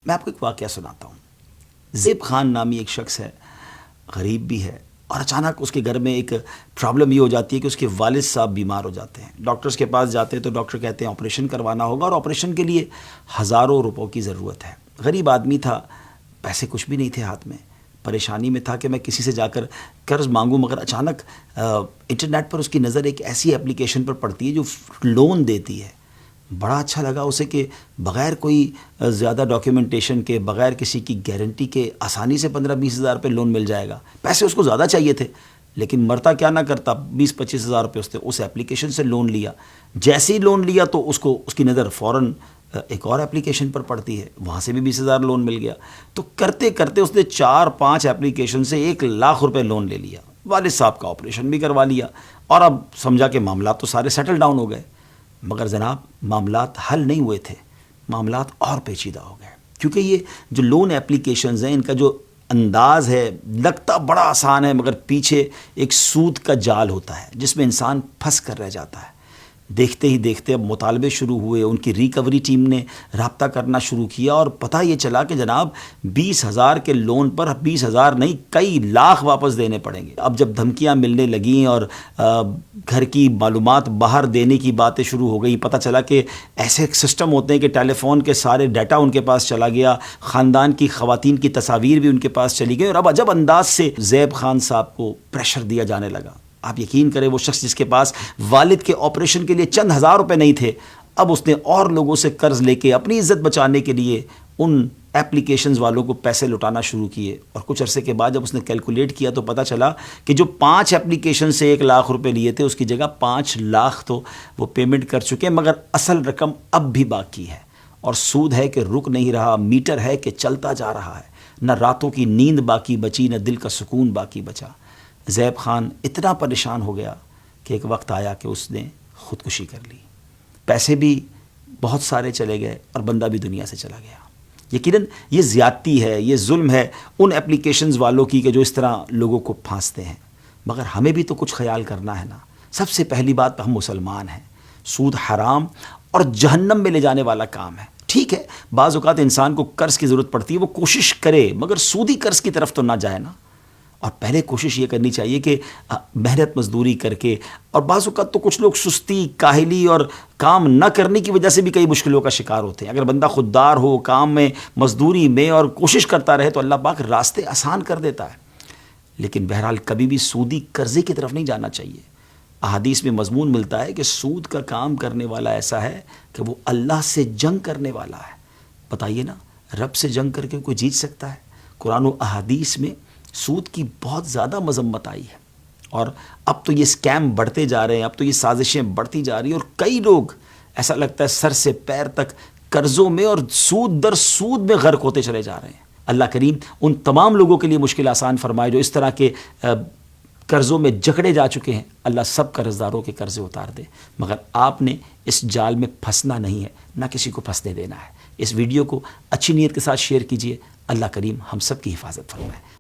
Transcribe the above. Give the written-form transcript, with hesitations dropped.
میں آپ کو ایک واقعہ سناتا ہوں۔ زیب خان نامی ایک شخص ہے، غریب بھی ہے، اور اچانک اس کے گھر میں ایک پرابلم یہ ہو جاتی ہے کہ اس کے والد صاحب بیمار ہو جاتے ہیں۔ ڈاکٹرز کے پاس جاتے ہیں تو ڈاکٹر کہتے ہیں آپریشن کروانا ہوگا، اور آپریشن کے لیے ہزاروں روپوں کی ضرورت ہے۔ غریب آدمی تھا، پیسے کچھ بھی نہیں تھے ہاتھ میں، پریشانی میں تھا کہ میں کسی سے جا کر قرض مانگوں، مگر اچانک انٹرنیٹ پر اس کی نظر ایک ایسی اپلیکیشن پر پڑتی ہے جو لون دیتی ہے۔ بڑا اچھا لگا اسے کہ بغیر کوئی زیادہ ڈاکیومنٹیشن کے، بغیر کسی کی گارنٹی کے آسانی سے 15-20 ہزار روپے لون مل جائے گا۔ پیسے اس کو زیادہ چاہیے تھے، لیکن مرتا کیا نہ کرتا، 20-25 ہزار روپے اس اپلیکیشن سے لون لیا۔ جیسے ہی لون لیا تو اس کی نظر فوراً ایک اور اپلیکیشن پر پڑتی ہے، وہاں سے بھی 20 ہزار لون مل گیا۔ تو کرتے کرتے اس نے 4-5 اپلیکیشن سے 1 لاکھ روپے لون لے لیا۔ والد صاحب کا آپریشن بھی کروا لیا، اور اب سمجھا کہ معاملات تو سارے سیٹل ڈاؤن ہو گئے۔ مگر جناب، معاملات حل نہیں ہوئے تھے، معاملات اور پیچیدہ ہو گئے، کیونکہ یہ جو لون اپلیکیشنز ہیں، ان کا جو انداز ہے لگتا بڑا آسان ہے، مگر پیچھے ایک سود کا جال ہوتا ہے جس میں انسان پھنس کر رہ جاتا ہے۔ دیکھتے ہی دیکھتے اب مطالبے شروع ہوئے، ان کی ریکوری ٹیم نے رابطہ کرنا شروع کیا، اور پتہ یہ چلا کہ جناب 20 ہزار کے لون پر 20 ہزار نہیں، کئی لاکھ واپس دینے پڑیں گے۔ اب جب دھمکیاں ملنے لگیں اور گھر کی معلومات باہر دینے کی باتیں شروع ہو گئی، پتہ چلا کہ ایسے سسٹم ہوتے ہیں کہ ٹیلی فون کے سارے ڈیٹا ان کے پاس چلا گیا، خاندان کی خواتین کی تصاویر بھی ان کے پاس چلی گئی، اور اب عجب انداز سے زیب خان صاحب کو پریشر دیا جانے لگا۔ آپ یقین کریں، وہ شخص جس کے پاس والد کے آپریشن کے لیے چند ہزار روپے نہیں تھے، اب اس نے اور لوگوں سے قرض لے کے اپنی عزت بچانے کے لیے ان اپلیکیشنز والوں کو پیسے لوٹانا شروع کیے۔ اور کچھ عرصے کے بعد جب اس نے کیلکولیٹ کیا تو پتہ چلا کہ جو 5 اپلیکیشن سے 1 لاکھ روپے لیے تھے، اس کی جگہ 5 لاکھ تو وہ پیمنٹ کر چکے، مگر اصل رقم اب بھی باقی ہے، اور سود ہے کہ رک نہیں رہا، میٹر ہے کہ چلتا جا رہا ہے۔ نہ راتوں کی نیند باقی بچی، نہ دل کا سکون باقی بچا۔ زیب خان اتنا پریشان ہو گیا کہ ایک وقت آیا کہ اس نے خودکشی کر لی۔ پیسے بھی بہت سارے چلے گئے، اور بندہ بھی دنیا سے چلا گیا۔ یقیناً یہ زیادتی ہے، یہ ظلم ہے ان اپلیکیشنز والوں کی کہ جو اس طرح لوگوں کو پھانستے ہیں۔ مگر ہمیں بھی تو کچھ خیال کرنا ہے نا۔ سب سے پہلی بات، ہم مسلمان ہیں۔ سود حرام اور جہنم میں لے جانے والا کام ہے۔ ٹھیک ہے، بعض اوقات انسان کو قرض کی ضرورت پڑتی ہے، وہ کوشش کرے، مگر سودی قرض کی طرف تو نہ جائے نا۔ اور پہلے کوشش یہ کرنی چاہیے کہ محنت مزدوری کر کے، اور بعض اوقات تو کچھ لوگ سستی، کاہلی اور کام نہ کرنے کی وجہ سے بھی کئی مشکلوں کا شکار ہوتے ہیں۔ اگر بندہ خوددار ہو، کام میں، مزدوری میں، اور کوشش کرتا رہے تو اللہ پاک راستے آسان کر دیتا ہے۔ لیکن بہرحال کبھی بھی سودی قرضے کی طرف نہیں جانا چاہیے۔ احادیث میں مضمون ملتا ہے کہ سود کا کام کرنے والا ایسا ہے کہ وہ اللہ سے جنگ کرنے والا ہے۔ بتائیے نا، رب سے جنگ کر کے کوئی جیت سکتا ہے؟ قرآن و احادیث میں سود کی بہت زیادہ مذمت آئی ہے، اور اب تو یہ اسکیم بڑھتے جا رہے ہیں، اب تو یہ سازشیں بڑھتی جا رہی ہیں، اور کئی لوگ ایسا لگتا ہے سر سے پیر تک قرضوں میں اور سود در سود میں غرق ہوتے چلے جا رہے ہیں۔ اللہ کریم ان تمام لوگوں کے لیے مشکل آسان فرمائے جو اس طرح کے قرضوں میں جکڑے جا چکے ہیں۔ اللہ سب قرض داروں کے قرضے اتار دے، مگر آپ نے اس جال میں پھنسنا نہیں ہے، نہ کسی کو پھنسنے دینا ہے۔ اس ویڈیو کو اچھی نیت کے ساتھ شیئر کیجئے۔ اللہ کریم ہم سب کی حفاظت فرمائے۔